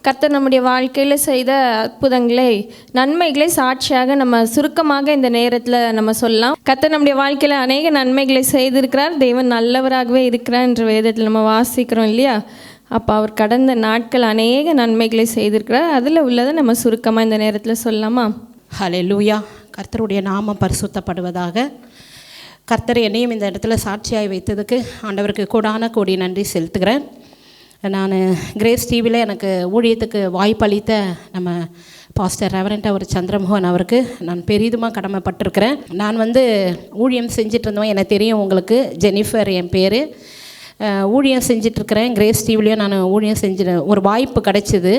கர்த்தர் நம்முடைய வாழ்க்கையில் செய்த அற்புதங்களை, நன்மைகளை சாட்சியாக நம்ம சுருக்கமாக இந்த நேரத்தில் நம்ம சொல்லலாம். கர்த்தர் நம்முடைய வாழ்க்கையில் அநேக நன்மைகளை செய்திருக்கிறார். தேவன் நல்லவராகவே இருக்கிறார் என்ற வேதத்தில் நம்ம வாசிக்கிறோம் இல்லையா? அப்போ அவர் கடந்த நாட்கள் அநேக நன்மைகளை செய்திருக்கிறார். அதில் உள்ளதை நம்ம சுருக்கமாக இந்த நேரத்தில் சொல்லலாமா? ஹல்லேலூயா. கர்த்தருடைய நாமம் பரிசுத்தப்படுவதாக. கர்த்தர் என்னையும் இந்த இடத்துல சாட்சியாய் வைத்ததுக்கு ஆண்டவருக்கு கோடான கோடி நன்றி செலுத்துகிறேன். நான் கிரேஸ் டிவியில் எனக்கு ஊழியத்துக்கு வாய்ப்பளித்த நம்ம பாஸ்டர் ரெவரண்ட் அவர் சந்திரமோகன் அவருக்கு நான் பெரிதுமாக கடமைப்பட்டிருக்கிறேன். நான் ஊழியம் செஞ்சிட்டு இருந்தோம். எனக்கு தெரியும், உங்களுக்கு ஜெனிஃபர் என் பேர். ஊழியம் செஞ்சிட்ருக்கிறேன். கிரேஸ் டிவிலையும் நான் ஊழியம் செஞ்சு ஒரு வாய்ப்பு கிடச்சிது.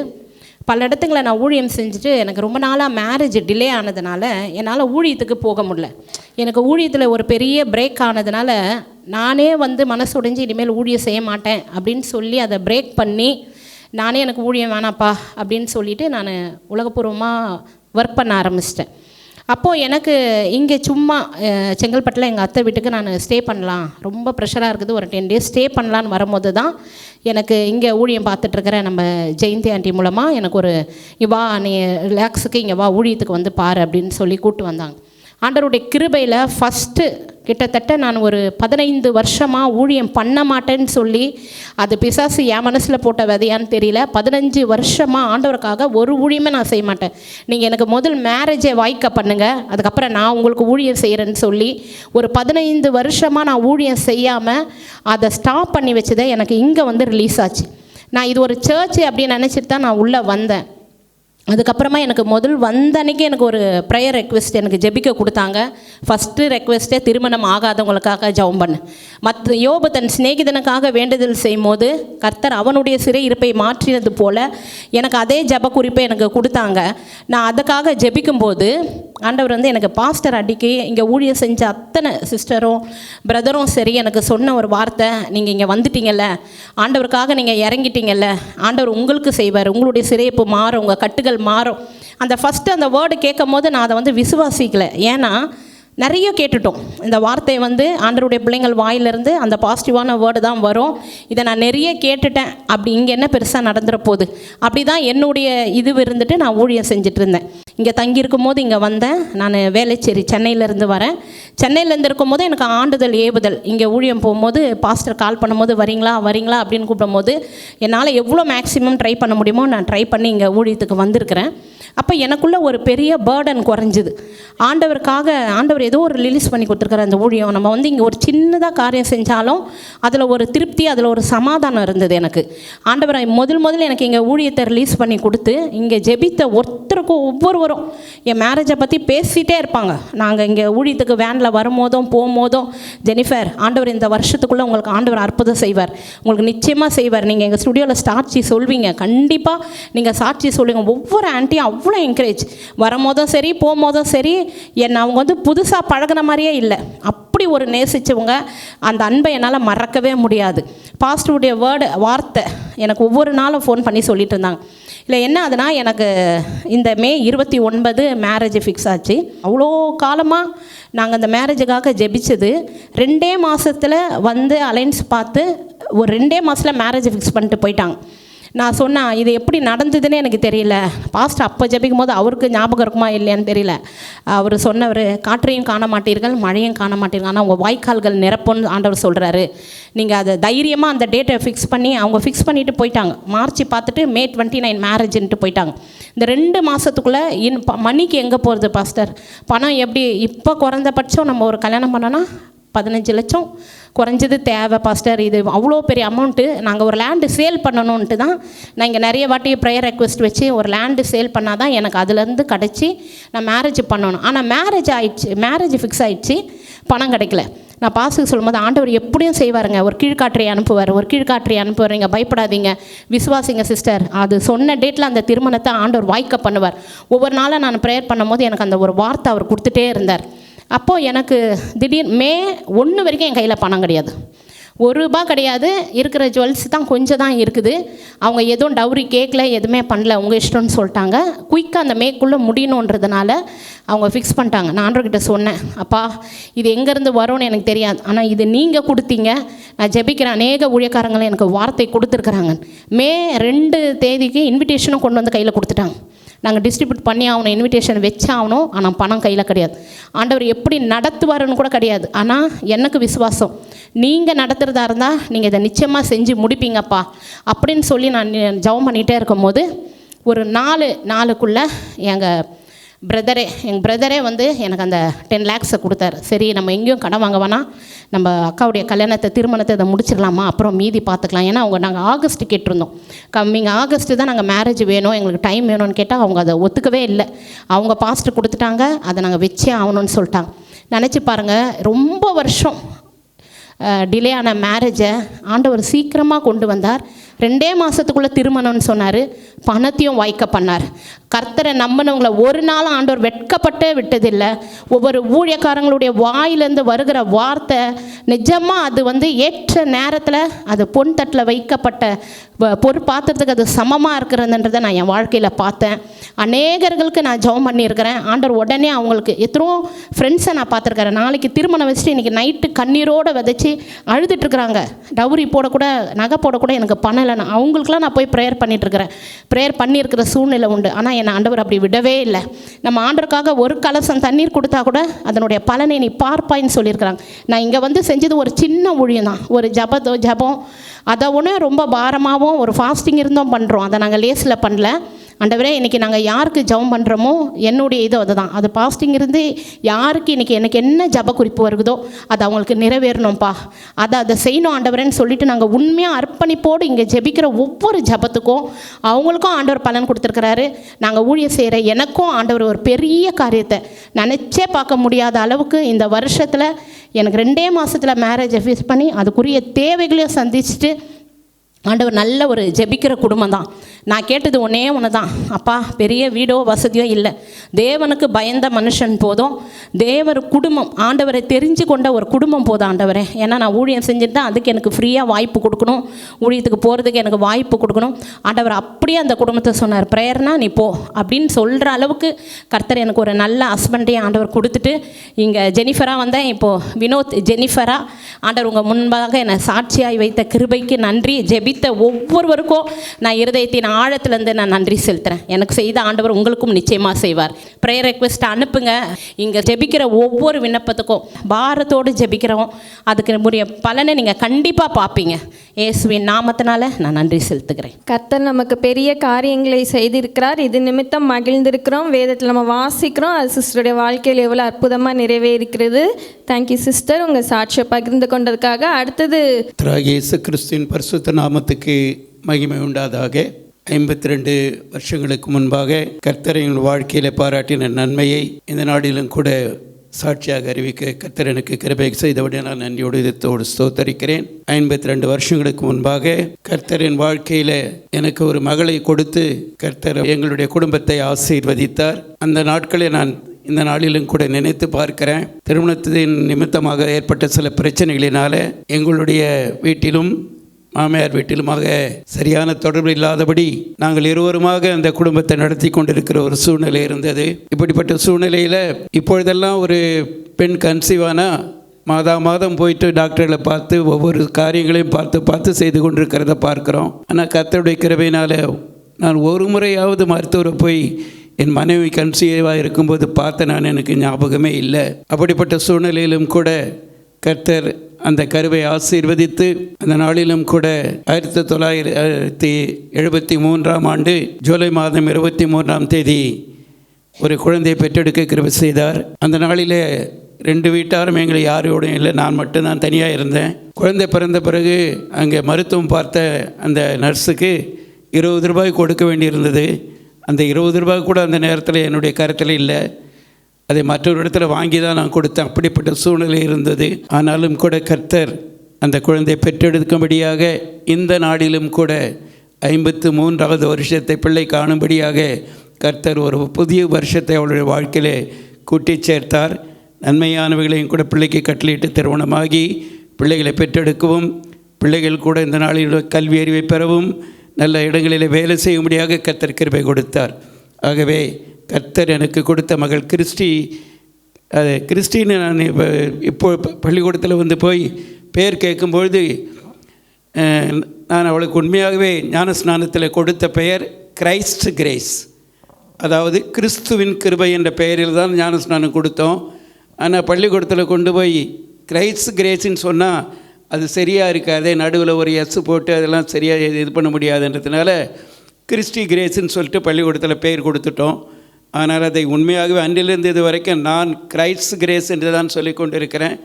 பல இடத்துங்களை நான் ஊழியம் செஞ்சுட்டு எனக்கு ரொம்ப நாளாக மேரேஜ் டிலே ஆனதுனால என்னால் ஊழியத்துக்கு போக முடியல. எனக்கு ஊழியத்தில் ஒரு பெரிய பிரேக் ஆனதுனால நானே மனசு உடைஞ்சு இனிமேல் ஊழியம் செய்ய மாட்டேன் அப்படின்னு சொல்லி அதை பிரேக் பண்ணி நானே எனக்கு ஊழியம் வேணாப்பா அப்படின்னு சொல்லிவிட்டு நான் உலகப்பூர்வமாக ஒர்க் பண்ண ஆரம்பிச்சிட்டேன். அப்போது எனக்கு இங்கே சும்மா செங்கல்பட்டில் எங்கள் அத்தை வீட்டுக்கு நான் ஸ்டே பண்ணலாம், ரொம்ப ப்ரெஷராக இருக்குது, ஒரு 10 days ஸ்டே பண்ணலான்னு வரும்போது தான் எனக்கு இங்கே ஊழியம் பார்த்துட்ருக்கிற நம்ம ஜெயந்தி ஆண்டி மூலமாக எனக்கு ஒரு வா நீ ரிலாக்ஸுக்கு இங்கே வா ஊழியத்துக்கு பாரு அப்படின்னு சொல்லி கூப்பிட்டு வந்தாங்க. ஆண்டவருடைய கிருபையில் ஃபஸ்ட்டு கிட்டத்தட்ட நான் ஒரு 15 வருஷமாக ஊழியம் பண்ண மாட்டேன்னு சொல்லி, அது பிசாசு என் மனசில் போட்ட விதையான்னு தெரியல, 15 வருஷமாக ஆண்டவருக்காக ஒரு ஊழியமே நான் செய்ய மாட்டேன். நீங்கள் எனக்கு முதல் மேரேஜை வாய்க்க பண்ணுங்கள், அதுக்கப்புறம் நான் உங்களுக்கு ஊழியம் செய்கிறேன்னு சொல்லி ஒரு 15 வருஷமாக நான் ஊழியம் செய்யாமல் அதை ஸ்டாப் பண்ணி வச்சதை எனக்கு இங்கே ரிலீஸ் ஆச்சு. நான் இது ஒரு சர்ச்சு அப்படின்னு நினச்சிட்டு தான் நான் உள்ளே வந்தேன். அதுக்கப்புறமா எனக்கு முதல் வந்த அன்றைக்கி எனக்கு ஒரு ப்ரேயர் ரெக்வெஸ்ட் எனக்கு ஜெபிக்க கொடுத்தாங்க. ஃபஸ்ட்டு ரெக்வெஸ்ட்டே திருமணம் ஆகாதவங்களுக்காக ஜெபம் பண்ணு. யோபு தன் சிநேகிதனுக்காக வேண்டுதல் செய்யும் போது கர்த்தர் அவனுடைய சிறை இருப்பை மாற்றினது போல் எனக்கு அதே ஜெப குறிப்பை எனக்கு கொடுத்தாங்க. நான் அதுக்காக ஜெபிக்கும்போது ஆண்டவர் எனக்கு பாஸ்டர் அடிக்கி இங்கே ஊழியம் செஞ்ச அத்தனை சிஸ்டரும் பிரதரும் சரி எனக்கு சொன்ன ஒரு வார்த்தை, நீங்கள் இங்கே வந்துட்டீங்கல்ல, ஆண்டவருக்காக நீங்கள் இறங்கிட்டீங்கல்ல, ஆண்டவர் உங்களுக்கு செய்வார், உங்களுடைய சிறைப்பு மாறும், உங்கள் கட்டுகள் மாறும். அந்த ஃபஸ்ட்டு அந்த வேர்டு கேட்கும் போது நான் அதை விசுவாசிக்கலை. ஏன்னா நிறைய கேட்டுட்டோம். இந்த வார்த்தை ஆண்டவருடைய பிள்ளைங்கள் வாயிலிருந்து அந்த பாசிட்டிவான வேர்டு தான் வரும். இதை நான் நிறைய கேட்டுட்டேன். அப்படி இங்கே என்ன பெருசாக நடந்துற போகுது, அப்படி தான் என்னுடைய இருந்துட்டு நான் ஊழியம் செஞ்சுட்டு இருந்தேன். இங்கே தங்கியிருக்கும் போது இங்கே வந்தேன். நான் வேலைச்சேரி சென்னையிலேருந்து வரேன். சென்னையிலேருந்து இருக்கும்போது எனக்கு ஆண்டுதல் ஏவுதல், இங்கே ஊழியம் போகும்போது பாஸ்டர் கால் பண்ணும்போது வரீங்களா வரீங்களா அப்படின்னு கூப்பிடும்போது என்னால் எவ்வளோ மேக்ஸிமம் ட்ரை பண்ண முடியுமோ நான் ட்ரை பண்ணி இங்கே ஊழியத்துக்கு வந்திருக்கிறேன். அப்போ எனக்குள்ளே ஒரு பெரிய பேர்டன் குறைஞ்சிது. ஆண்டவருக்காக ஆண்டவர் ஏதோ ஒரு ரிலீஸ் பண்ணி கொடுத்துருக்குற அந்த ஊழியம். நம்ம இங்கே ஒரு சின்னதாக காரியம் செஞ்சாலும் அதில் ஒரு திருப்தி, அதில் ஒரு சமாதானம் இருந்தது எனக்கு. ஆண்டவர் முதல்ல எனக்கு இங்கே ஊழியத்தை ரிலீஸ் பண்ணி கொடுத்து இங்கே ஜெபித்த ஒவ்வொருவரும் என் மேரேஜை பற்றி பேசிகிட்டே இருப்பாங்க. நாங்கள் இங்கே ஊழியத்துக்கு வேனில் வரும்போதும் போகும்போதும், ஜெனிஃபர் ஆண்டவர் இந்த வருஷத்துக்குள்ளே உங்களுக்கு ஆண்டவர் அற்புதம் செய்வார், உங்களுக்கு நிச்சயமாக செய்வார், நீங்கள் எங்கள் ஸ்டுடியோவில் சாட்சி சொல்வீங்க, கண்டிப்பாக நீங்கள் சாட்சி சொல்லுங்கள். ஒவ்வொரு ஆண்டியும் அவ்வளோ என்கரேஜ். வரும்போதும் சரி போகும்போதும் சரி என்னை அவங்க புதுசாக பழகின மாதிரியே இல்லை, அப்படி ஒரு நேசித்தவங்க. அந்த அன்பை என்னால் மறக்கவே முடியாது. பாஸ்டருடைய வார்த்தை எனக்கு ஒவ்வொரு நாளும் ஃபோன் பண்ணி சொல்லிட்டு இருந்தாங்க. இல்லை என்ன ஆகுதுன்னா, எனக்கு இந்த மே 29 மேரேஜ் ஃபிக்ஸ் ஆச்சு. அவ்வளோ காலமாக நாங்கள் அந்த மேரேஜுக்காக ஜெபிச்சது 2 மாதத்தில் அலைன்ஸ் பார்த்து ஒரு 2 மாதத்தில் மேரேஜ் ஃபிக்ஸ் பண்ணிட்டு போயிட்டாங்க. நான் சொன்னேன், இது எப்படி நடந்ததுன்னு எனக்கு தெரியல. பாஸ்டர் அப்போ ஜெபிக்கும் போது அவருக்கு ஞாபகம் இருக்குமா இல்லையான்னு தெரியல. அவர் சொன்னவர், காற்றையும் காண மாட்டீர்கள், மழையும் காண மாட்டீர்கள், ஆனால் உங்கள் வாய்க்கால்கள் நிரப்புன்னு ஆண்டவர் சொல்கிறாரு. நீங்கள் அதை தைரியமாக அந்த டேட்டை ஃபிக்ஸ் பண்ணி அவங்க ஃபிக்ஸ் பண்ணிவிட்டு போயிட்டாங்க. மார்ச் பார்த்துட்டு மே 29 மேரேஜ்ன்ட்டு போயிட்டாங்க. இந்த 2 மாதத்துக்குள்ளே மணிக்கு எங்கே போகிறது பாஸ்டர், பணம் எப்படி இப்போ குறைந்தபட்சம் நம்ம ஒரு கல்யாணம் பண்ணோன்னா 15 லட்சம் குறைஞ்சது தேவை பாஸ்டர், இது அவ்வளோ பெரிய அமௌண்ட்டு. நாங்கள் ஒரு லேண்டு சேல் பண்ணணுன்ட்டு தான் நான் இங்கே நிறைய வாட்டி ப்ரேயர் ரெக்வெஸ்ட் வச்சு ஒரு லேண்டு சேல் பண்ணால் தான் எனக்கு அதுலேருந்து கிடச்சி நான் மேரேஜ் பண்ணணும். ஆனால் மேரேஜ் ஃபிக்ஸ் ஆகிடுச்சு, பணம் கிடைக்கல. நான் பாஸ்டருக்கு சொல்லும்போது, ஆண்டவர் எப்படியும் செய்வாருங்க, ஒரு கீழ்காற்றை அனுப்புவார், நீங்கள் பயப்படாதீங்க, விசுவாசிங்க சிஸ்டர், அது சொன்ன டேட்டில் அந்த திருமணத்தை ஆண்டவர் வாய்க்க பண்ணுவார். ஒவ்வொரு நாளும் நான் ப்ரேயர் பண்ணும்போது எனக்கு அந்த ஒரு வார்த்தை அவர் கொடுத்துட்டே இருந்தார். அப்போது எனக்கு திடீர் மே 1 வரைக்கும் என் கையில் பணம் கிடையாது. ரூபா கிடையாது, இருக்கிற ஜுவல்ஸ் தான் கொஞ்சம் தான் இருக்குது. அவங்க எதுவும் டவுரி கேட்கல, எதுவுமே பண்ணல, உங்கள் இஷ்டம்னு சொல்லிட்டாங்க. குயிக்காக அந்த மேக்குள்ளே முடியணுன்றதுனால அவங்க ஃபிக்ஸ் பண்ணிட்டாங்க. நான் ஆண்டவர்கிட்ட சொன்னேன், அப்பா இது எங்கேருந்து வரும்னு எனக்கு தெரியாது, ஆனால் இது நீங்கள் கொடுத்தீங்க, நான் ஜெபிக்கிற அநேக ஊழியக்காரங்களும் எனக்கு வார்த்தை கொடுத்துருக்குறாங்க. மே 2 இன்விடேஷனும் கொண்டு வந்து கையில் கொடுத்துட்டாங்க. நாங்கள் டிஸ்ட்ரிபியூட் பண்ணி ஆகணும், இன்விடேஷன் வச்சாகணும், ஆனால் பணம் கையில் கிடையாது. ஆண்டவர் எப்படி நடத்துவாருன்னு கூட கிடையாது. ஆனால் எனக்கு விசுவாசம், நீங்கள் நடத்துகிறதா இருந்தால் நீங்கள் இதை நிச்சயமாக செஞ்சு முடிப்பீங்கப்பா அப்படின்னு சொல்லி நான் ஜெபம் பண்ணிகிட்டே இருக்கும்போது ஒரு 4 நாளுக்குள்ளே எங்கள் பிரதரே வந்து எனக்கு அந்த 10 lakhs கொடுத்தாரு. சரி, நம்ம எங்கேயும் கடன் வாங்க வேணாம், நம்ம அக்காவுடைய கல்யாணத்தை திருமணத்தை இதை முடிச்சிடலாமா, அப்புறம் மீதி பார்த்துக்கலாம். ஏன்னா நாங்கள் ஆகஸ்ட் கேட்டிருந்தோம், கம்மிங் ஆகஸ்ட்டு தான் நாங்கள் மேரேஜ் வேணும், எங்களுக்கு டைம் வேணும்னு கேட்டால் அவங்க அதை ஒத்துக்கவே இல்லை. அவங்க பாஸ்ட்டு கொடுத்துட்டாங்க, அதை நாங்கள் வச்சே ஆகணும்னு சொல்லிட்டாங்க. நினச்சி பாருங்கள், ரொம்ப வருஷம் டிலே ஆன மேரேஜை ஆண்டவர் சீக்கிரமாக கொண்டு வந்தார். 2 மாதத்துக்குள்ளே திருமணம்னு சொன்னார், பணத்தையும் வாய்க்க பண்ணார். கர்த்தரை நம்பினவங்களை ஒரு நாள் ஆண்டவர் வெட்கப்பட்டே விட்டதில்லை. ஒவ்வொரு ஊழியக்காரங்களுடைய வாயிலேருந்து வருகிற வார்த்தை நிஜமாக அது வந்து ஏற்ற நேரத்தில் அது பொன் தட்டில் வைக்கப்பட்ட பொறுப்பாத்திரத்துக்கு அது சமமாக இருக்கிறதுன்றதை நான் என் வாழ்க்கையில் பார்த்தேன். அநேகர்களுக்கு நான் ஜெபம் பண்ணியிருக்கிறேன். ஆண்டவர் உடனே அவங்களுக்கு எத்தனோ ஃப்ரெண்ட்ஸை நான் பார்த்துருக்கிறேன். நாளைக்கு திருமணம் வச்சுட்டு இன்றைக்கி நைட்டு கண்ணீரோடு விதைச்சி அழுதுட்டுருக்குறாங்க. டவுரி போடக்கூட நகை போடக்கூட எனக்கு பணம் இல்லைன்னு அவங்களுக்குலாம் நான் போய் ப்ரேயர் பண்ணிகிட்ருக்கிறேன். ப்ரேயர் பண்ணியிருக்கிற சூழ்நிலை உண்டு. ஆனால் என்னை ஆண்டவர் அப்படி விடவே இல்லை. நம்ம ஆண்டவருக்காக ஒரு கலசம் தண்ணீர் கொடுத்தா கூட அதனுடைய பலனை நீ பார்ப்பாயின்னு சொல்லியிருக்கிறாங்க. நான் இங்கே வந்து செஞ்சது ஒரு சின்ன ஊழியம் தான், ஒரு ஜபம். அதை ஒன்று ரொம்ப பாரமாகவும் ஒரு ஃபாஸ்டிங் இருந்தும் பண்ணுறோம். அதை நாங்கள் லேஸில் பண்ணல. ஆண்டவரே, இன்றைக்கி நாங்கள் யாருக்கு ஜெபம் பண்ணுறோமோ என்னுடைய இது அதுதான். அது பாஸ்டிங் இருந்து யாருக்கு இன்றைக்கி எனக்கு என்ன ஜப குறிப்பு வருகுதோ அது அவங்களுக்கு நிறைவேறணும்ப்பா, அதை செய்யணும் ஆண்டவரேன்னு சொல்லிட்டு நாங்கள் உண்மையாக அர்ப்பணிப்போடு இங்கே ஜெபிக்கிற ஒவ்வொரு ஜபத்துக்கும் அவங்களுக்கும் ஆண்டவர் பலன் கொடுத்துருக்கிறாரு. நாங்கள் ஊழியம் செய்கிற எனக்கும் ஆண்டவர் ஒரு பெரிய காரியத்தை நினச்சே பார்க்க முடியாத அளவுக்கு இந்த வருஷத்தில் எனக்கு 2 மாதத்தில் மேரேஜை ஃபிக்ஸ் பண்ணி அதுக்குரிய தேவைகளையும் சந்திச்சுட்டு ஆண்டவர் நல்ல ஒரு ஜெபிக்கிற குடும்பம் தான். நான் கேட்டது ஒன்று தான், அப்பா பெரிய வீடோ வசதியோ இல்லை, தேவனுக்கு பயந்த மனுஷன் போதும், தேவர் குடும்பம் ஆண்டவரை தெரிஞ்சு கொண்ட ஒரு குடும்பம் போதும் ஆண்டவரே. ஏன்னா நான் ஊழியம் செஞ்சுட்டு தான் அதுக்கு எனக்கு ஃப்ரீயாக வாய்ப்பு கொடுக்கணும், ஊழியத்துக்கு போகிறதுக்கு எனக்கு வாய்ப்பு கொடுக்கணும். ஆண்டவர் அப்படியே அந்த குடும்பத்தை சொன்னார், ப்ரேயர்னா நீ போ அப்படின்னு சொல்கிற அளவுக்கு கர்த்தர் எனக்கு ஒரு நல்ல ஹஸ்பண்டையும் ஆண்டவர் கொடுத்துட்டு இங்கே ஜெனிஃபராக வந்தேன். இப்போது வினோத் ஜெனிஃபரா ஆண்டவர் உங்கள் முன்பாக என்னை சாட்சியாய் வைத்த கிருபைக்கு நன்றி. ஜெபித்த ஒவ்வொருவருக்கும் நான் இருதயத்தின் ஆழத்துலேருந்து நான் நன்றி செலுத்துகிறேன். எனக்கு செய்த ஆண்டவர் உங்களுக்கும் நிச்சயமாக செய்வார். ப்ரேயர் ரெக்வெஸ்ட் அனுப்புங்க. இங்கே ஜெபிக்கிற ஒவ்வொரு விண்ணப்பத்துக்கும் பாரத்தோடு ஜெபிக்கிறோம், அதுக்கு உரிய பலனை நீங்கள் கண்டிப்பாக பார்ப்பீங்க. இயேசுவின் நாமத்தினால நான் நன்றி செலுத்துகிறேன். கர்த்தர் நமக்கு பெரிய காரியங்களை செய்திருக்கிறார். இது நிமித்தம் மகிழ்ந்திருக்கிறோம். வேதத்தில் நம்ம வாசிக்கிறோம். அது சிஸ்டருடைய வாழ்க்கையில் எவ்வளோ அற்புதமாக நிறைவேறிக்கிறது. தேங்க்யூ சிஸ்டர், உங்கள் சாட்சியை பகிர்ந்து கொண்டதுக்காக. அடுத்தது இயேசு கிறிஸ்துவின் பரிசுத்த நாமத்துக்கு மகிமை உண்டாதாக. 52 வருஷங்களுக்கு முன்பாக கர்த்தர் எங்கள் வாழ்க்கையில் பாராட்டின நன்மையை இந்த நாளிலும் கூட சாட்சியாக அறிவிக்க கர்த்தர் எனக்கு கிருபை செய்தபடி நான் நன்றியோடு இதத்தோடு ஸ்தோத்தரிக்கிறேன். 52 வருஷங்களுக்கு முன்பாக கர்த்தரின் வாழ்க்கையில் எனக்கு ஒரு மகளை கொடுத்து கர்த்தர் எங்களுடைய குடும்பத்தை ஆசீர்வதித்தார். அந்த நாட்களை நான் இந்த நாளிலும் கூட நினைத்து பார்க்கிறேன். திருமணத்தின் நிமித்தமாக ஏற்பட்ட சில பிரச்சனைகளினால எங்களுடைய வீட்டிலும் மாமியார் வீட்டிலுமாக சரியான தொடர்பு இல்லாதபடி நாங்கள் இருவருமாக அந்த குடும்பத்தை நடத்தி கொண்டிருக்கிற ஒரு சூழ்நிலை இருந்தது. இப்படிப்பட்ட சூழ்நிலையில் இப்பொழுதெல்லாம் ஒரு பெண் கன்சீவானா மாதம் போயிட்டு டாக்டர்களை பார்த்து ஒவ்வொரு காரியங்களையும் பார்த்து செய்து கொண்டிருக்கிறத பார்க்குறோம். ஆனால் கர்த்தருடைய கிருபையினால் நான் ஒரு முறையாவது மருத்துவரை போய் என் மனைவி கன்சீவாக இருக்கும்போது நான் எனக்கு ஞாபகமே இல்லை. அப்படிப்பட்ட சூழ்நிலையிலும் கூட கர்த்தர் அந்த கருவை ஆசீர்வதித்து அந்த நாளிலும் கூட 1973 ஆண்டு ஜூலை மாதம் 23ஆம் தேதி ஒரு குழந்தையை பெற்றெடுக்க கிருபை செய்தார். அந்த நாளிலே 2 வீட்டாரும் எங்களை யாரோடையும் இல்லை, நான் மட்டும்தான் தனியாக இருந்தேன். குழந்தை பிறந்த பிறகு அங்கே மருத்துவம் பார்த்த அந்த நர்ஸுக்கு 20 ரூபாய் கொடுக்க வேண்டியிருந்தது. அந்த 20 ரூபாய் கூட அந்த நேரத்தில் என்னுடைய கருத்தில் இல்லை. அதை மற்றொரு இடத்துல வாங்கி தான் நான் கொடுத்தேன். அப்படிப்பட்ட சூழ்நிலை இருந்தது. ஆனாலும் கூட கர்த்தர் அந்த குழந்தையை பெற்றெடுக்கும்படியாக இந்த நாளிலும் கூட 53வது வருஷத்தை பிள்ளை காணும்படியாக கர்த்தர் ஒரு புதிய வருஷத்தை அவளுடைய வாழ்க்கையிலே கூட்டி சேர்த்தார். நன்மையானவைகளையும் கூட பிள்ளைக்கு கட்டளையிட்டு திருமணமாகி பிள்ளைகளை பெற்றெடுக்கவும் பிள்ளைகள் கூட இந்த நாளில் கல்வி அறிவை பெறவும் நல்ல இடங்களில் வேலை செய்யும்படியாக கர்த்தர் கிருபை கொடுத்தார். ஆகவே கர்த்தர் எனக்கு கொடுத்த மகள் கிறிஸ்டின்னு நான் இப்போ பள்ளிக்கூடத்தில் வந்து போய் பேர் கேட்கும்பொழுது நான் அவளுக்கு உண்மையாகவே ஞானஸ்நானத்தில் கொடுத்த பெயர் கிரைஸ்ட் கிரேஸ், அதாவது கிறிஸ்துவின் கிருபை என்ற பெயரில் தான் ஞானஸ்நானம் கொடுத்தோம். ஆனால் பள்ளிக்கூடத்தில் கொண்டு போய் கிரைஸ்ட் கிரேஸ்ன்னு சொன்னால் அது சரியாக இருக்காது, நடுவில் ஒரு எஸ் போட்டு அதெல்லாம் சரியாக இது பண்ண முடியாதுன்றதுனால கிறிஸ்டி கிரேஸ்ன்னு சொல்லிட்டு பள்ளிக்கூடத்தில் பெயர் கொடுத்துட்டோம். ஆனால் அதை உண்மையாகவே அன்றிலிருந்து இது வரைக்கும் நான் கிரைஸ்ட் கிரேஸ் என்று தான் சொல்லி கொண்டு இருக்கிறேன்.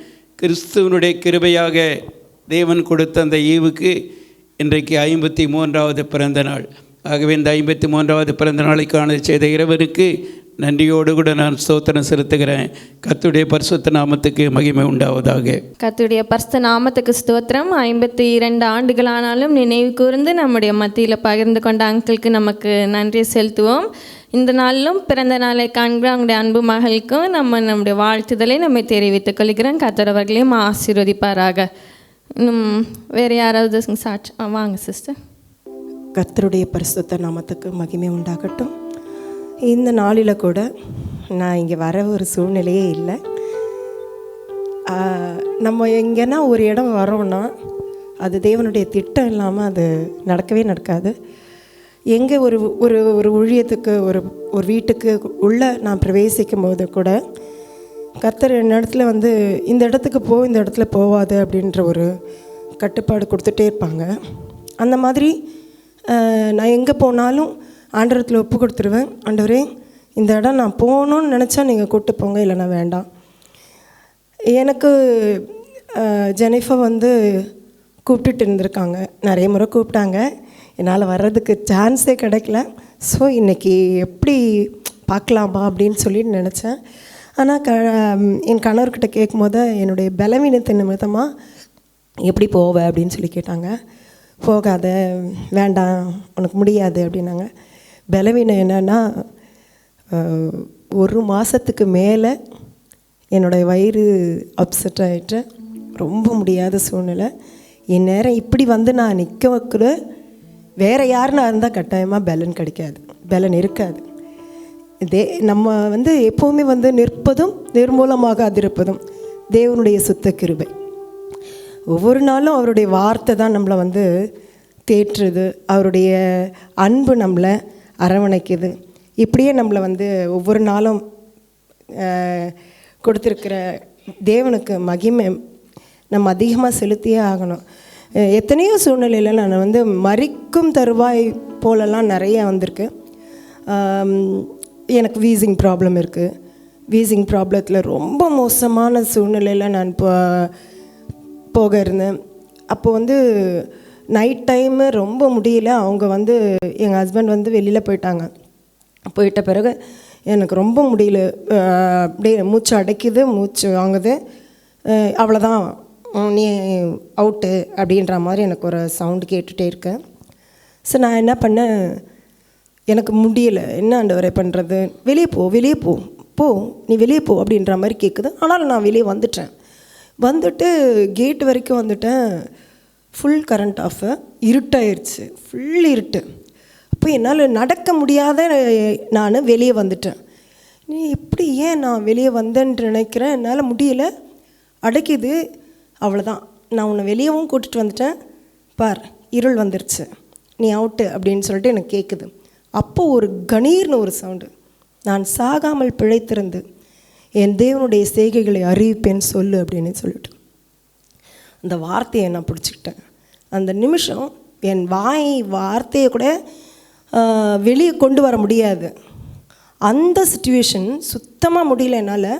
கிறிஸ்துவனுடைய கிருபையாக தேவன் கொடுத்த அந்த ஈவுக்கு இன்றைக்கு 53வது பிறந்த நாள். ஆகவே இந்த 53வது பிறந்த நாளை காண செய்த இறைவனுக்கு நன்றியோடு கூட நான் ஸ்தோத்திரம் செலுத்துகிறேன். கர்த்தருடைய பரிசுத்த நாமத்துக்கு மகிமை உண்டாவதாக. கர்த்தருடைய பரிசுத்த நாமத்துக்கு ஸ்தோத்திரம். 52 ஆண்டுகளானாலும் நினைவு கூர்ந்து நம்முடைய மத்தியில் பகிர்ந்து கொண்ட அங்கிளுக்கு நமக்கு நன்றி செலுத்துவோம். இந்த நாளிலும் பிறந்த நாளை காண்கிற அவங்களுடைய அன்பு மகளுக்கும் நம்முடைய வாழ்த்துதலை நம்ம தெரிவித்துக் கொள்கிறோம். கர்த்தர் அவர்களையும் ஆசீர்வதிப்பாராக. வேறு யாராவது சாட்சி வாங்க சிஸ்டர். கர்த்தருடைய பரிசுத்த நாமத்துக்கு மகிமை உண்டாகட்டும். இந்த நாளில் கூட நான் இங்கே வர ஒரு சூழ்நிலையே இல்லை. நம்ம எங்கேனா ஒரு இடம் வரோன்னா அது தேவனுடைய திட்டம் இல்லாமல் அது நடக்கவே நடக்காது. எங்கே ஒரு ஒரு ஒரு ஊழியத்துக்கு ஒரு வீட்டுக்கு உள்ளே நான் பிரவேசிக்கும் போது கூட கர்த்தர் என்னிடத்துல வந்து இந்த இடத்துக்கு இந்த இடத்துல போகாது அப்படின்ற ஒரு கட்டுப்பாடு கொடுத்துட்டே இருப்பாங்க. அந்த மாதிரி நான் எங்கே போனாலும் ஆண்டவரத்தில் ஒப்பு கொடுத்துருவேன். ஆண்டவரே, இந்த இடம் நான் போகணுன்னு நினச்சா நீங்கள் கூப்பிட்டு போங்க, இல்லைனா வேண்டாம். எனக்கு ஜெனிஃபர் வந்து கூப்பிட்டுட்டு இருந்திருக்காங்க, நிறைய முறை கூப்பிட்டாங்க. என்னால் வர்றதுக்கு சான்ஸே கிடைக்கல. ஸோ இன்றைக்கி எப்படி பார்க்கலாமா அப்படின்னு சொல்லிட்டு நினச்சேன். ஆனால் என் கணவர்கிட்ட கேட்கும்போது என்னுடைய பலவீனத்தின் நிமித்தமாக எப்படி போவ அப்படின்னு சொல்லி கேட்டாங்க. போகாத, வேண்டாம், உனக்கு முடியாது அப்படின்னாங்க. பலவீனம் என்னென்னா, ஒரு மாதத்துக்கு மேலே என்னுடைய வயிறு அப்செட் ஆகிட்டு ரொம்ப முடியாத சூழ்நிலை. என் நேரம் இப்படி வந்து நான் நிற்க வைக்கிற வேறு யாருன்னா இருந்தால் கட்டாயமாக பலன் கிடைக்காது, பலன் இருக்காது. நம்ம வந்து எப்போவுமே வந்து நிற்பதும் நிர்மூலமாக அதிருப்பதும் தேவனுடைய சுத்த கிருபை. ஒவ்வொரு நாளும் அவருடைய வார்த்தை தான் நம்மளை வந்து தேற்றுது, அவருடைய அன்பு நம்மளை அரவணைக்குது. இப்படியே நம்மளை வந்து ஒவ்வொரு நாளும் கொடுத்துருக்கிற தேவனுக்கு மகிமை நம்ம அதிகமாக செலுத்தியே ஆகணும். எத்தனையோ சூழ்நிலையில் நான் வந்து மரிக்கும் தருவாய் போலெல்லாம் நிறைய வந்திருக்கு. எனக்கு வீசிங் ப்ராப்ளம் இருக்குது. வீசிங் ப்ராப்ளத்தில் ரொம்ப மோசமான சூழ்நிலையில் நான் போக இருந்தேன். அப்போ வந்து நைட் டைமு ரொம்ப முடியல. அவங்க வந்து எங்கள் ஹஸ்பண்ட் வந்து வெளியில் போயிட்ட பிறகு எனக்கு ரொம்ப முடியல, அப்படியே மூச்சு அடைக்குது, மூச்சு வாங்குது, அவ்வளோதான் நீ அவுட்டு அப்படின்ற மாதிரி எனக்கு ஒரு சவுண்டு கேட்டுகிட்டே இருக்கேன். ஸோ நான் என்ன பண்ணேன், எனக்கு முடியலை, என்ன ஆண்டவரே பண்ணுறது, வெளியே போ நீ வெளியே போ அப்படின்ற மாதிரி கேட்குது. ஆனாலும் நான் வெளியே வந்துட்டு கேட் வரைக்கும் வந்துட்டேன். ஃபுல் கரண்ட் ஆஃப், இருட்டாயிருச்சு, ஃபுல் இருட்டு. அப்போ என்னால் நடக்க முடியாத நான் வெளியே வந்துட்டேன். நீ எப்படி ஏன் நான் வெளியே வந்தேன்னு நினைக்கிறேன், என்னால் முடியல, அடைக்குது, அவ்வளோதான். நான் உன்னை வெளியவும் கூட்டிகிட்டு வந்துட்டேன், பார் இருள் வந்துருச்சு, நீ அவுட்டு அப்படின்னு சொல்லிட்டு எனக்கு கேட்குது. அப்போது ஒரு கணீர்னு ஒரு சவுண்டு, நான் சாகாமல் பிழைத்திருந்து என் தேவனுடைய செய்கைகளை அறிவிப்பேன்னு சொல்லு அப்படின்னு சொல்லிட்டு அந்த வார்த்தையை நான் பிடிச்சிக்கிட்டேன். அந்த நிமிஷம் என் வார்த்தையை கூட வெளியே கொண்டு வர முடியாது. அந்த சிச்சுவேஷன் சுத்தமாக முடியல என்னால்.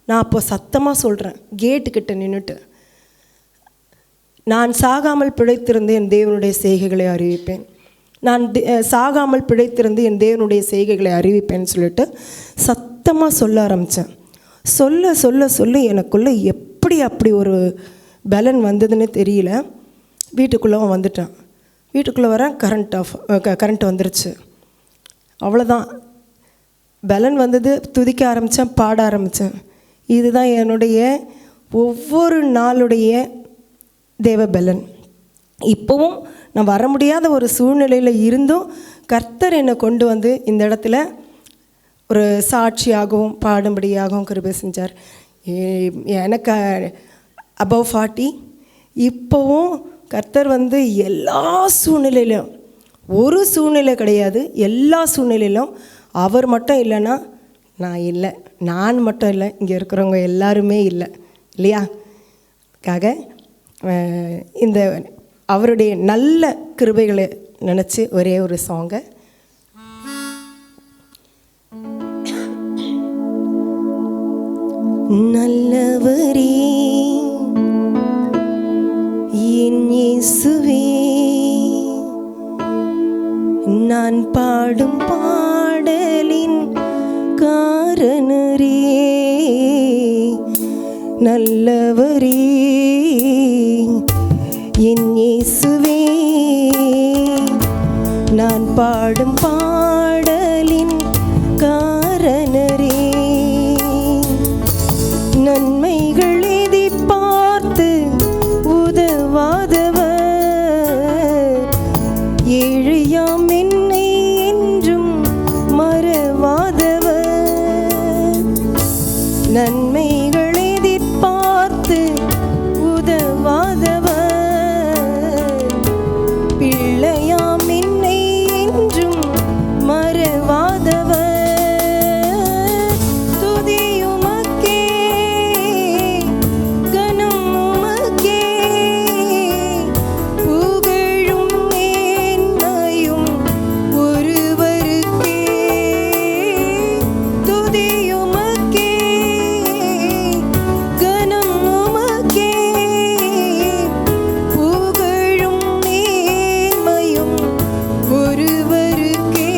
நான் அப்போ சத்தமாக சொல்கிறேன், கேட்டுக்கிட்ட நின்றுட்டு, நான் சாகாமல் பிழைத்திருந்து என் தேவனுடைய செய்கைகளை அறிவிப்பேன், நான் சாகாமல் பிழைத்திருந்து என் தேவனுடைய செய்கைகளை அறிவிப்பேன்னு சொல்லிட்டு சத்தமாக சொல்ல ஆரம்பித்தேன். சொல்ல எனக்குள்ளே எப்படி அப்படி ஒரு பலன் வந்ததுன்னு தெரியல. வீட்டுக்குள்ளே வந்துட்டேன். வீட்டுக்குள்ளே வரேன், கரண்ட் வந்துருச்சு. அவ்வளோதான், பலன் வந்தது. துதிக்க ஆரம்பித்தேன், பாட ஆரம்பித்தேன். இதுதான் என்னுடைய ஒவ்வொரு நாளுடைய தேவ பலன். இப்போவும் நான் வர முடியாத ஒரு சூழ்நிலையில் இருந்தும் கர்த்தர் என்னை கொண்டு வந்து இந்த இடத்துல ஒரு சாட்சியாகவும் பாடும்படியாகவும் கிருபை செஞ்சார். எனக்கு அபவ் 40. இப்போவும் கர்த்தர் வந்து எல்லா சூழ்நிலையிலும், ஒரு சூழ்நிலை கிடையாது, எல்லா சூழ்நிலையிலும் அவர் மட்டும் இல்லைன்னா நான் இல்லை, நான் மட்டும் இல்லை, இங்கே இருக்கிறவங்க எல்லாருமே இல்லை இல்லையா. அதுக்காக இந்த அவருடைய நல்ல கிருபைகளை நினச்சி ஒரே ஒரு சாங்கை நல்லவரே என் இயேசுவே, நான் பாடும் பாடலின் காரணரே, நல்லவரே என் இயேசுவே, நான் பாடும் பாடலின் காரணரே, நன்மைகள் எதிர்பார்த்து உதவாதவர், ஏழையாம் என்னை என்றும் மறவாதவர், நன்மைகள் எதிர்பார்த்து உதவாதவர், பிள்ளையாம் என்னை என்றும் மறவாதவர், துதியுமக்கே கனம் உமக்கே, புகழும் மேன்மையும் ஒருவருக்கே, துதியுமக்கே கனம் உமக்கே, புகழும் மேன்மையும் ஒருவருக்கே.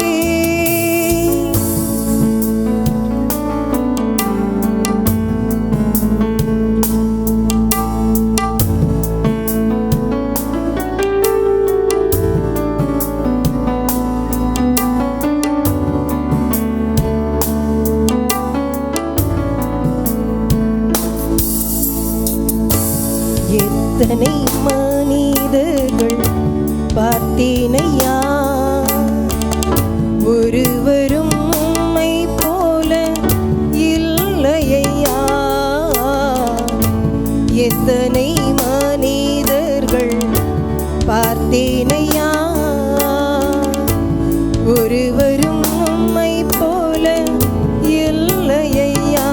எத்தனை மனிதர்கள் பார்த்தேனையா, ஒருவரும் உம்மை போல இல்லையா, எத்தனை மனிதர்கள் பார்த்தேனையா, ஒருவரும் உம்மை போல இல்லையா,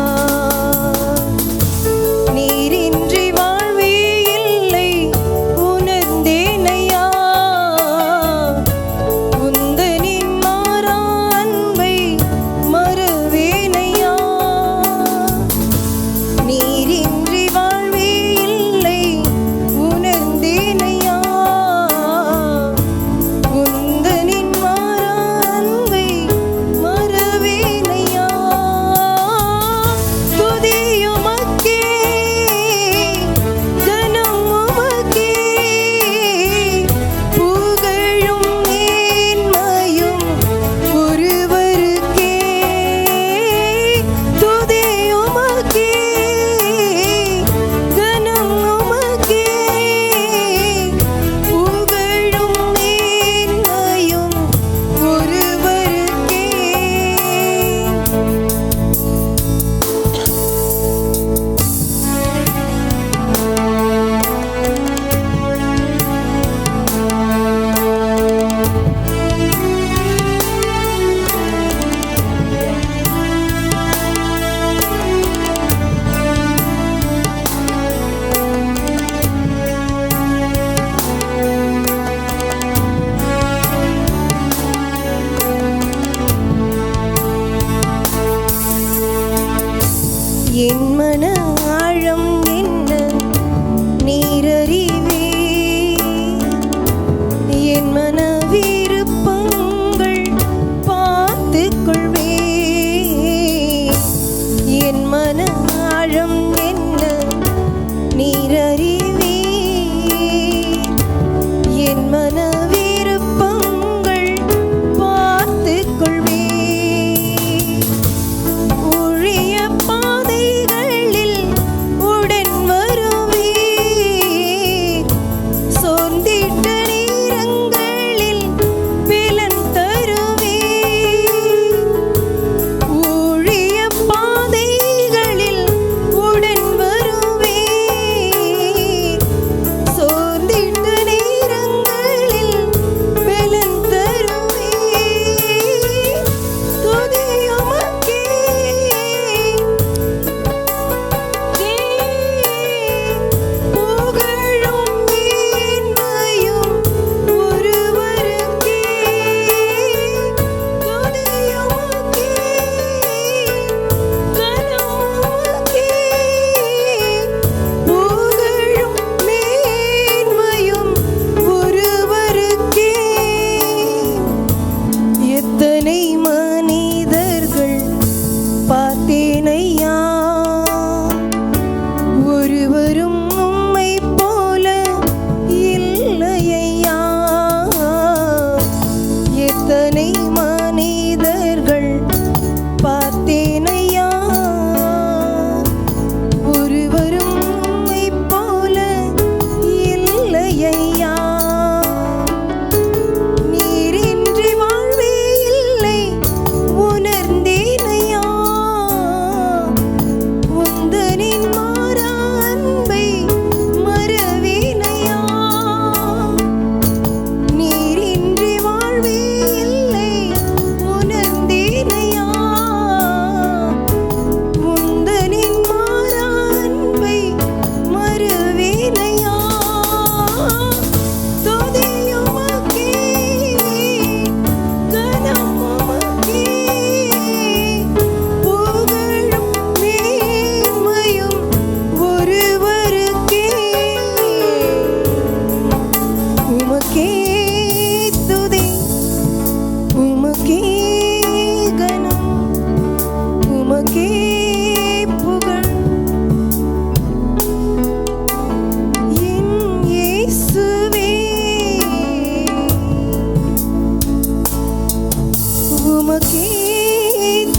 நீரின்றி வாழ்வே இல்லை உணர்ந்தேனையா, உந்தனின் மாறா அன்பை மறவேனையா, நீரின்றி வாழ்வே இல்லை உணர்ந்தேனையா, உந்தனின் மாறா அன்பை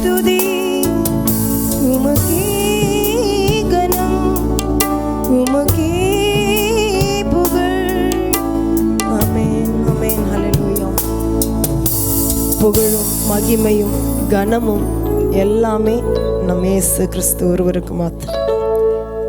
துதி, உமக்கே கனம், உமக்கே புகழ். ஆமென், ஆமென், ஹல்லேலூயா. புகழும் மகிமையும் கனமும் எல்லாமே நம்ம இயேசு கிறிஸ்து ஒருவருக்கு மாத்திரம்.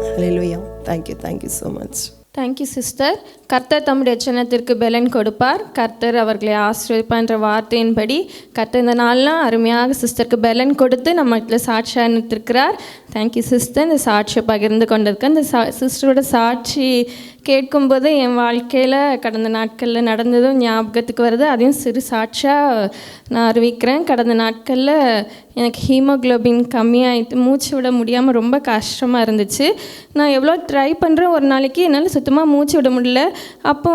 Hallelujah. Thank you so much. Thank you sister. கர்த்தர் தம்முடைய ஜனத்திற்கு பலன் கொடுப்பார். கர்த்தர் அவர்களை ஆசீர்வதிப்பார்ன்ற வார்த்தையின்படி கர்த்தர் இந்த நாள்லாம் அருமையாக சிஸ்டருக்கு பலன் கொடுத்து நம்ம இடத்துல சாட்சியாக நிறுத்திருக்கிறார். Thank you sister. இந்த சாட்சியை பகிர்ந்து கொண்டிருக்கேன். இந்த சிஸ்டரோட சாட்சி கேட்கும்போது என் வாழ்க்கையில் கடந்த நாட்களில் நடந்ததும் ஞாபகத்துக்கு வருது. அதையும் சிறு சாட்சியாக நான் அறிவிக்கிறேன். கடந்த நாட்களில் எனக்கு ஹீமோக்ளோபின் கம்மியாகிட்டு மூச்சு விட முடியாமல் ரொம்ப கஷ்டமாக இருந்துச்சு. நான் எவ்வளோ ட்ரை பண்ணுறேன், ஒரு நாளைக்கு என்னால் சுத்தமாக மூச்சு விட முடியல. அப்போ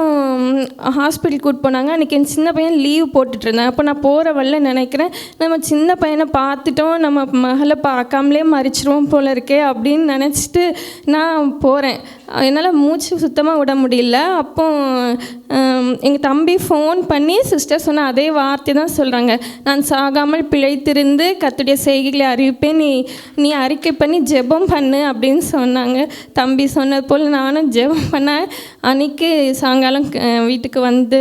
ஹாஸ்பிட்டல் கூட்டு போனாங்க. அன்றைக்கி என் சின்ன பையன் லீவ் போட்டுட்ருந்தேன். அப்போ நான் போகிற வழியில் நினைக்கிறேன், நம்ம சின்ன பையனை பார்த்துட்டோம், நம்ம மகளை பார்க்காமலே மறிச்சிருவோம் போல இருக்கே அப்படின்னு நினச்சிட்டு நான் போகிறேன். என்னால் மூச்சு சுத்தமாக விட முடியல. அப்போ எங்கள் தம்பி ஃபோன் பண்ணி சிஸ்டர் சொன்ன அதே வார்த்தை தான் சொல்கிறாங்க, நான் சாகாமல் பிழைத்திருந்து கர்த்தருடைய செய்கைகளை அறிவிப்பேன், நீ அறிக்கை பண்ணி ஜெபம் பண்ணு அப்படின்னு சொன்னாங்க. தம்பி சொன்னது போல் நானும் ஜெபம் பண்ணேன். அன்றைக்கி சாயங்காலம் வீட்டுக்கு வந்து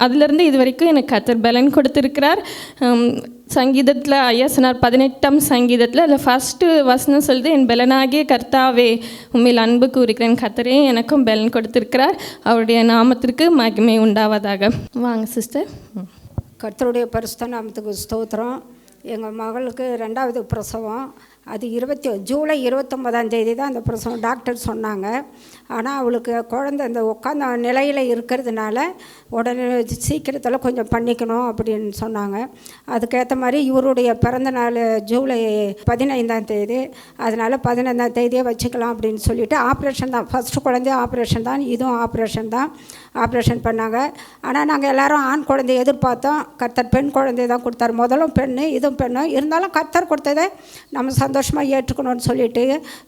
அதுலேருந்து இது வரைக்கும் எனக்கு கர்த்தர் பலன் கொடுத்துருக்கிறார். சங்கீதத்தில் ஐயா சொன்னார், 18ஆம் சங்கீதத்தில் அதில் ஃபஸ்ட்டு வசனம் சொல்லுது, என் பலனாகிய கர்த்தாவே உண்மையில் அன்பு கூறுகிறேன். கர்த்தரே எனக்கும் பலன் கொடுத்துருக்கிறார். அவருடைய நாமத்திற்கு மகிமை உண்டாவதாக. வாங்க சிஸ்டர். கர்த்தருடைய பரிசுத்த நாமத்துக்கு ஸ்தோத்திரம். எங்கள் மகளுக்கு 2வது பிரசவம். அது ஜூலை 29 தான் அந்த பிரசவம் டாக்டர் சொன்னாங்க. ஆனால் அவளுக்கு குழந்தை இந்த உட்காந்த நிலையில் இருக்கிறதுனால உடனே சீக்கிரத்தில் கொஞ்சம் பண்ணிக்கணும் அப்படின்னு சொன்னாங்க. அதுக்கேற்ற மாதிரி இவருடைய பிறந்த நாள் ஜூலை 15 அதனால் 15 வச்சுக்கலாம் அப்படின்னு சொல்லிவிட்டு ஆப்ரேஷன் தான், ஃபஸ்ட்டு குழந்தைய ஆப்ரேஷன் தான், இதுவும் ஆப்ரேஷன் தான். ஆப்ரேஷன் பண்ணாங்க. ஆனால் நாங்கள் எல்லோரும் ஆண் குழந்தைய எதிர்பார்த்தோம். கர்த்தர் பெண் குழந்தைய தான் கொடுத்தார். முதலும் பெண்ணு, இதுவும் பெண்ணு. இருந்தாலும் கர்த்தர் கொடுத்ததை நம்ம சந்தோஷமாக ஏற்றுக்கணும்னு சொல்லிட்டு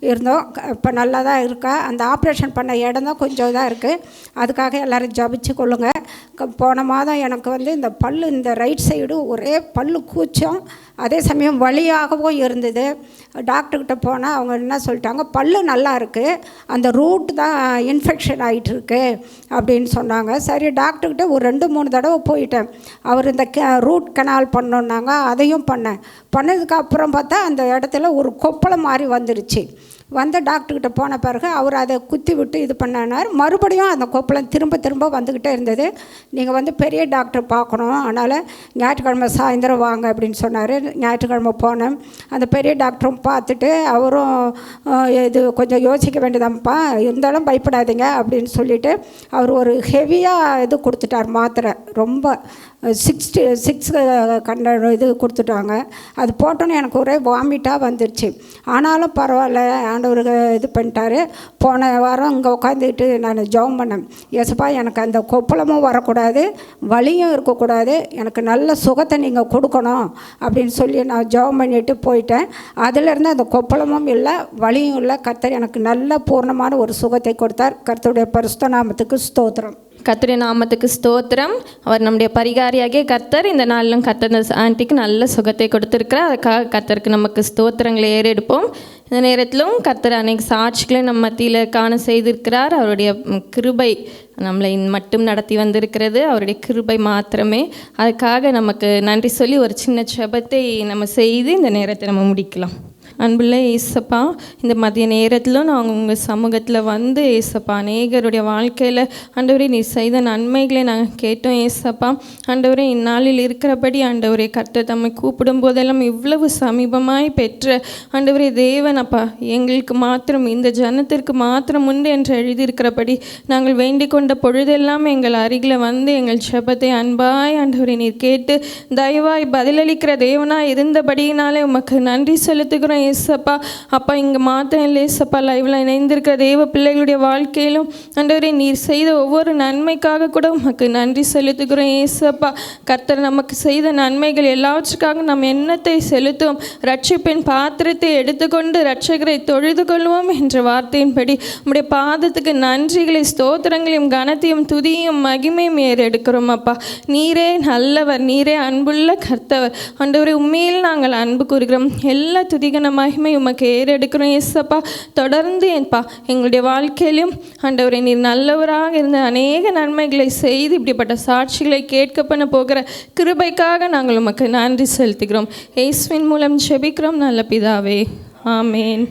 இருந்தோம். இப்போ நல்லா தான் இருக்கா. அந்த ஆப்ரேஷன் பண்ண இடம் தான் கொஞ்சம் இதாக இருக்குது. அதுக்காக எல்லோரும் ஜபிச்சு கொள்ளுங்கள். போன மாதம் எனக்கு வந்து இந்த பல்லு, இந்த ரைட் சைடு ஒரே பல்லு கூச்சம், அதே சமயம் வலியாகவும் இருந்தது. டாக்டர்கிட்ட போனால் அவங்க என்ன சொல்லிட்டாங்க, பல்லு நல்லா இருக்குது, அந்த ரூட் தான் இன்ஃபெக்ஷன் ஆகிட்டுருக்கு அப்படின்னு சொன்னாங்க. சரி, டாக்டர்கிட்ட ஒரு 2-3 தடவை போயிட்டேன். அவர் இந்த ரூட் கனால் பண்ணோன்னாங்க. அதையும் பண்ணதுக்கு அப்புறம் பார்த்தா அந்த இடத்துல ஒரு கொப்பளை மாதிரி வந்துருச்சு. வந்து டாக்டர்கிட்ட போன பிறகு அவர் அதை குத்தி விட்டு இது பண்ணார். மறுபடியும் அந்த கொப்பளம் திரும்ப வந்துக்கிட்டே இருந்தது. நீங்கள் வந்து பெரிய டாக்டர் பார்க்கணும், அதனால் ஞாயிற்றுக்கிழமை சாயந்தரம் வாங்க அப்படின்னு சொன்னார். ஞாயிற்றுக்கிழமை போனேன். அந்த பெரிய டாக்டரும் பார்த்துட்டு அவரும் இது கொஞ்சம் யோசிக்க வேண்டியதான்ப்பா, இருந்தாலும் பயப்படாதீங்க அப்படின்னு சொல்லிவிட்டு அவர் ஒரு ஹெவியாக இது கொடுத்துட்டார், மாத்திரை. ரொம்ப 66 இது கொடுத்துட்டாங்க. அது போட்டோன்னே எனக்கு ஒரே வாமிட்டாக வந்துடுச்சு. ஆனாலும் பரவாயில்ல, ஆண்டவருக்கு இது பண்ணிட்டாரு. போன வாரம் இங்கே உட்காந்துக்கிட்டு நான் ஜெபம் பண்ணேன், ஏசப்பா எனக்கு அந்த கொப்பளமும் வரக்கூடாது, வலியும் இருக்கக்கூடாது, எனக்கு நல்ல சுகத்தை நீங்கள் கொடுக்கணும் அப்படின்னு சொல்லி நான் ஜெபம் பண்ணிட்டு போயிட்டேன். அதிலேருந்து அந்த கொப்பளமும் இல்லை, வலியும் இல்லை. கர்த்தர் எனக்கு நல்ல பூர்ணமான ஒரு சுகத்தை கொடுத்தார். கர்த்தருடைய பரிசுத்த நாமத்துக்கு ஸ்தோத்திரம். கர்த்தருடைய நாமத்துக்கு ஸ்தோத்திரம். அவர் நம்முடைய பரிகாரியாகிய கர்த்தர் இந்த நாளிலும் கர்த்தர் இந்த ஆண்டிக்கு நல்ல சுகத்தை கொடுத்துருக்கிறார். அதுக்காக கர்த்தருக்கு நமக்கு ஸ்தோத்திரங்களை ஏறெடுப்போம். இந்த நேரத்திலும் கர்த்தர் அநேக சாட்சிகளை நம்ம மத்தியில் காண செய்திருக்கிறார். அவருடைய கிருபை நம்மளை மட்டும் நடத்தி வந்திருக்கிறது, அவருடைய கிருபை மாத்திரமே. அதுக்காக நமக்கு நன்றி சொல்லி ஒரு சின்ன ஜெபத்தை நம்ம செய்து இந்த நேரத்தை நம்ம முடிக்கலாம். அன்புள்ள ஏசப்பா, இந்த மதிய நேரத்திலும் நாங்கள் உங்கள் சமூகத்தில் வந்து ஏசப்பா அநேகருடைய வாழ்க்கையில் ஆண்டவரே நீ செய்த நன்மைகளை நாங்கள் கேட்டோம் ஏசப்பா. ஆண்டவரே இந்நாளில் இருக்கிறபடி ஆண்டவரே கர்த்தர் தம்மை கூப்பிடும் போதெல்லாம் இவ்வளவு சமீபமாய் பெற்ற ஆண்டவரே தேவன் அப்பா, எங்களுக்கு மாத்திரம் இந்த ஜனத்திற்கு மாத்திரம் உண்டு என்று எழுதியிருக்கிறபடி நாங்கள் வேண்டிக் கொண்ட பொழுதெல்லாம் எங்கள் அருகில் வந்து எங்கள் ஜெபத்தை அன்பாய் ஆண்டவரே நீர் கேட்டு தயவாய் பதிலளிக்கிற தேவனாய் இருந்தபடியினாலே உமக்கு நன்றி செலுத்துகிறோம் ஏசப்பா. அப்பா இங்கே மாத்திரம் இல்லை ஏசப்பா, லைவில் இணைந்திருக்கிற தேவ பிள்ளைகளுடைய வாழ்க்கையிலும் ஆண்டவரே நீர் செய்த ஒவ்வொரு நன்மைக்காக கூட உமக்கு நன்றி செலுத்துகிறோம் ஏசப்பா. கர்த்தர் நமக்கு செய்த நன்மைகள் எல்லாவற்றுக்காக நாம் எண்ணத்தை செலுத்துவோம். ரட்சிப்பின் பாத்திரத்தை எடுத்துக்கொண்டு இரட்சகரை தொழுது கொள்வோம் என்ற வார்த்தையின்படி உம்முடைய பாதத்துக்கு நன்றிகளை, ஸ்தோத்திரங்களையும், கனத்தையும், துதியும், மகிமையும் ஏறெடுக்கிறோம் அப்பா. நீரே நல்லவர், நீரே அன்புள்ள கர்த்தவர். ஆண்டவரே உண்மையில் நாங்கள் அன்பு கூறுகிறோம். எல்லா துதிகன மகிமை உமக்கு ஏறெடுக்கிறோம் ஏசப்பா. தொடர்ந்து எங்களுடைய வாழ்க்கையிலும் ஆண்டவரே நீர் நல்லவராக இருந்த அநேக நன்மைகளை செய்து இப்படிப்பட்ட சாட்சிகளை கேட்க பண்ண போகிற கிருபைக்காக நாங்கள் உமக்கு நன்றி செலுத்துகிறோம். இயேசுவின் மூலம் ஜெபிக்கிறோம் நல்ல பிதாவே, ஆமேன்.